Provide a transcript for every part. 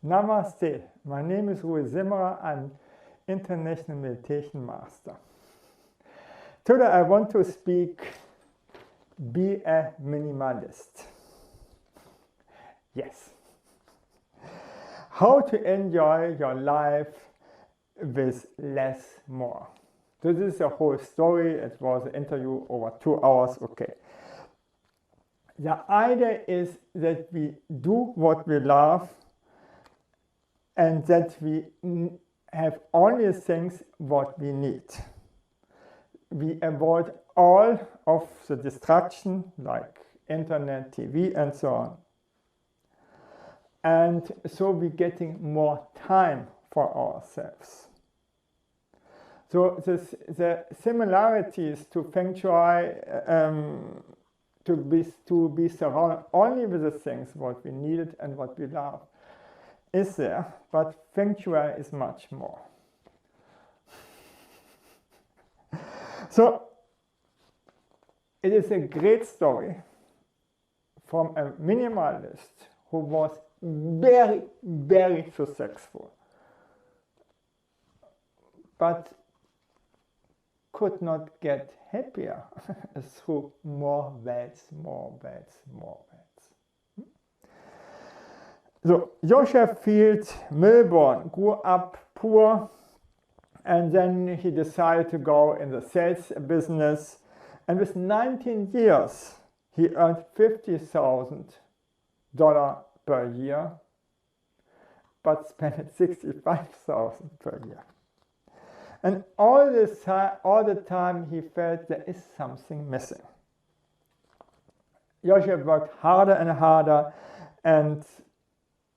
Namaste. My name is Rui Zimmerer. I'm International Meditation Master. Today I want to speak, be a minimalist. Yes. How to enjoy your life with less more. So this is a whole story. It was an interview over 2 hours. Okay. The idea is that we do what we love and that we have only things what we need. We avoid all of the distraction like internet, TV and so on. And so we're getting more time for ourselves. So the similarities to Feng Shui, to be surrounded only with the things what we needed and what we love is there, but Feng Shui is much more. So it is a great story from a minimalist who was very, very successful, but could not get happier through more wealth. So Joshua Fields Millburn grew up poor, and then he decided to go in the sales business, and with 19 years he earned $50,000 per year, but spent $65,000 per year. And all the time he felt there is something missing. Joshua worked harder and harder and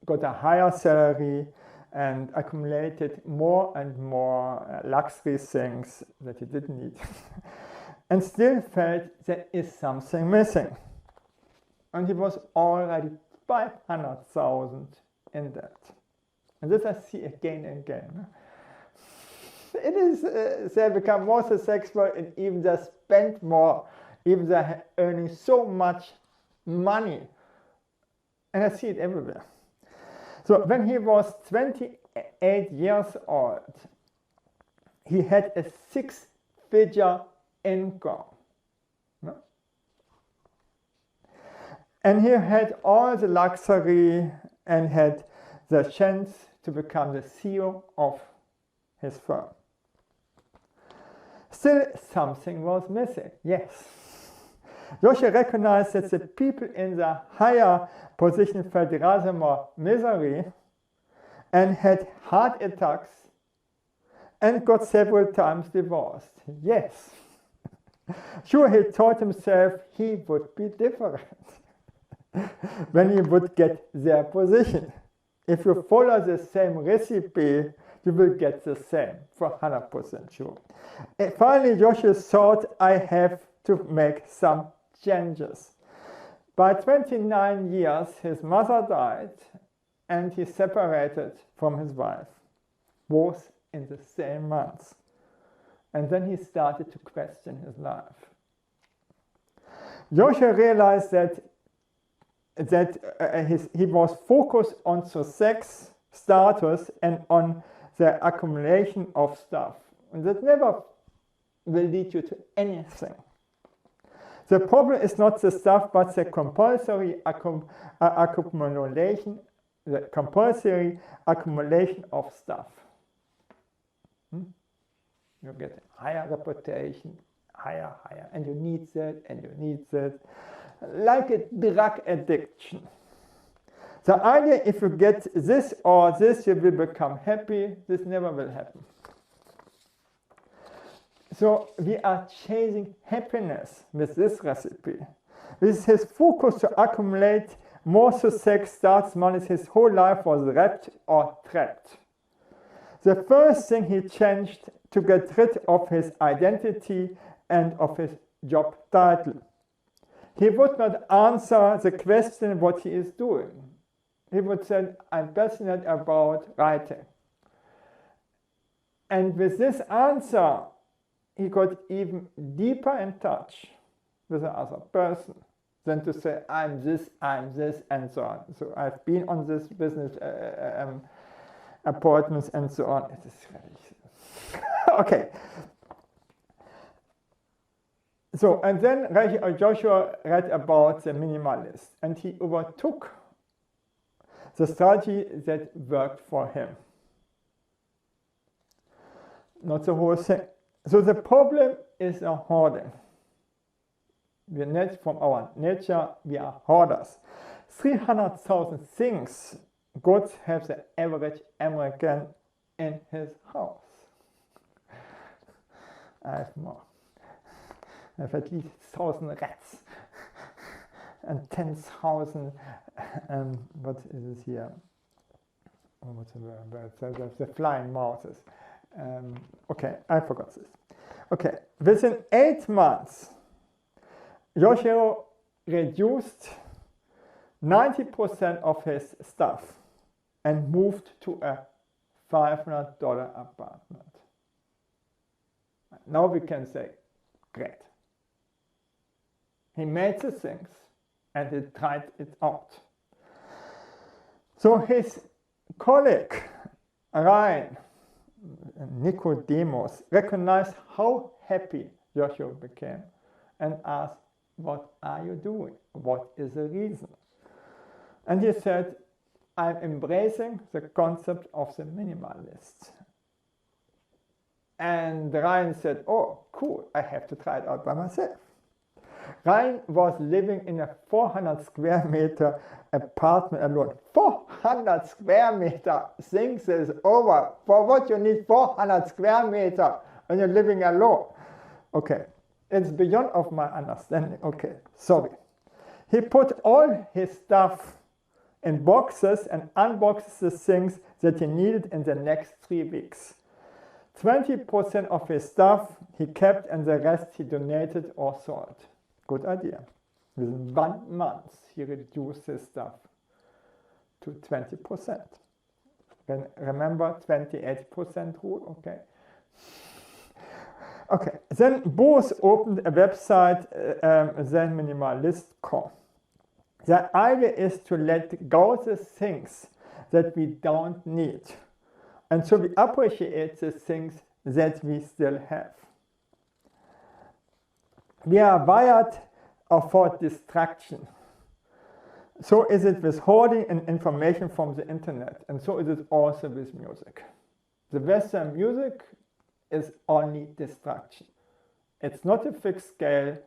got a higher salary and accumulated more and more luxury things that he didn't need. And still felt there is something missing. And he was already 500,000 in debt. And this I see again and again. It is, they become more successful and even they spend more, even they're earning so much money. And I see it everywhere. So when he was 28 years old, he had a 6-figure income. No? And he had all the luxury and had the chance to become the CEO of his firm. Still, something was missing, yes. Joshua recognized that the people in the higher position felt rather more misery and had heart attacks and got several times divorced. Yes. Sure, he told himself he would be different when he would get their position. If you follow the same recipe, you will get the same, for 100% sure. And finally, Joshua thought, I have to make some changes. By 29 years, his mother died and he separated from his wife, both in the same month. And then he started to question his life. Joshua realized that he was focused on success, status, and on the accumulation of stuff. And that never will lead you to anything. The problem is not the stuff, but the compulsory accumulation of stuff. You get a higher reputation, higher, and you need that, like a drug addiction. The idea, if you get this or this, you will become happy. This never will happen. So we are chasing happiness with this recipe. With his focus to accumulate more success, starts money, his whole life was wrapped or trapped. The first thing he changed to get rid of his identity and of his job title. He would not answer the question what he is doing. He would say, I'm passionate about writing. And with this answer, he got even deeper in touch with the other person, than to say, I'm this, and so on. So I've been on this business appointments and so on. It is really okay. So, and then Joshua read about the minimalist, and he overtook the strategy that worked for him. Not the whole thing. So the problem is a hoarding. We are not from our nature, we are hoarders. 300,000 things, goods have the average American in his house. I have more. I have at least 1,000 rats and 10,000, what is it here? Oh, what's the word? The flying mouses. Okay, I forgot this. Okay, within 8 months, Yoshiro reduced 90% of his stuff and moved to a $500 apartment. Now we can say, great. He made the things and he tried it out. So his colleague, Ryan Nicodemus, recognized how happy Joshua became and asked, what are you doing? What is the reason? And he said, I'm embracing the concept of the minimalist. And Ryan said, oh, cool, I have to try it out by myself. Ryan was living in a 400 square meter apartment alone. 400 square meter, things is over. For what you need 400 square meter when you're living alone? Okay, it's beyond of my understanding. Okay, sorry. He put all his stuff in boxes and unboxed the things that he needed in the next 3 weeks. 20% of his stuff he kept and the rest he donated or sold. Good idea. Within 1 month, he reduced his stuff to 20%. Remember 28% rule? Okay. Okay. Then both opened a website, then Minimalist.com. The idea is to let go the things that we don't need. And so we appreciate the things that we still have. We are wired for distraction. So is it with hoarding and information from the internet, and so is it also with music. The Western music is only distraction. It's not a fixed scale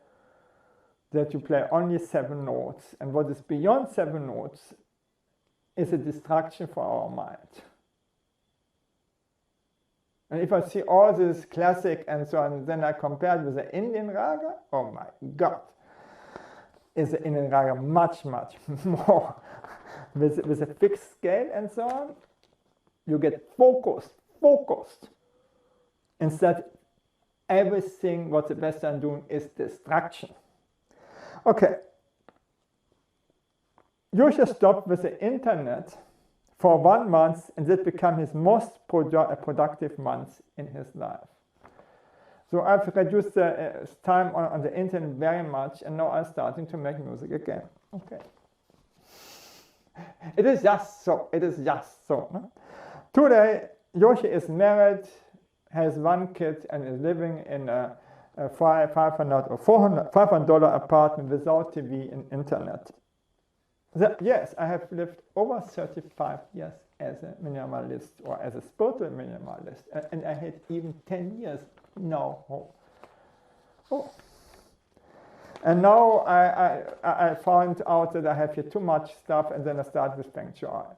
that you play only 7 notes, and what is beyond 7 notes is a distraction for our mind. And if I see all this classic and so on, then I compare it with the Indian raga, oh my God, is the Indian raga much, much more. with a fixed scale and so on, you get focused. Instead, everything what the Western doing is distraction. Okay, you should stop with the internet for 1 month, and that became his most productive month in his life. So I've reduced the time on the internet very much, and now I'm starting to make music again. Okay. It is just so. No? Today, Yoshi is married, has 1 kid, and is living in a $500 or $400 apartment without TV and internet. Yes, I have lived over 35 years as a minimalist or as a spiritual minimalist, and I had even 10 years no home. Oh. And now I found out that I have here too much stuff, and then I start with Feng Shui.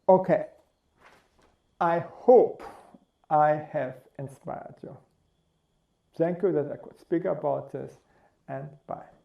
Okay, I hope I have inspired you. Thank you that I could speak about this, and bye.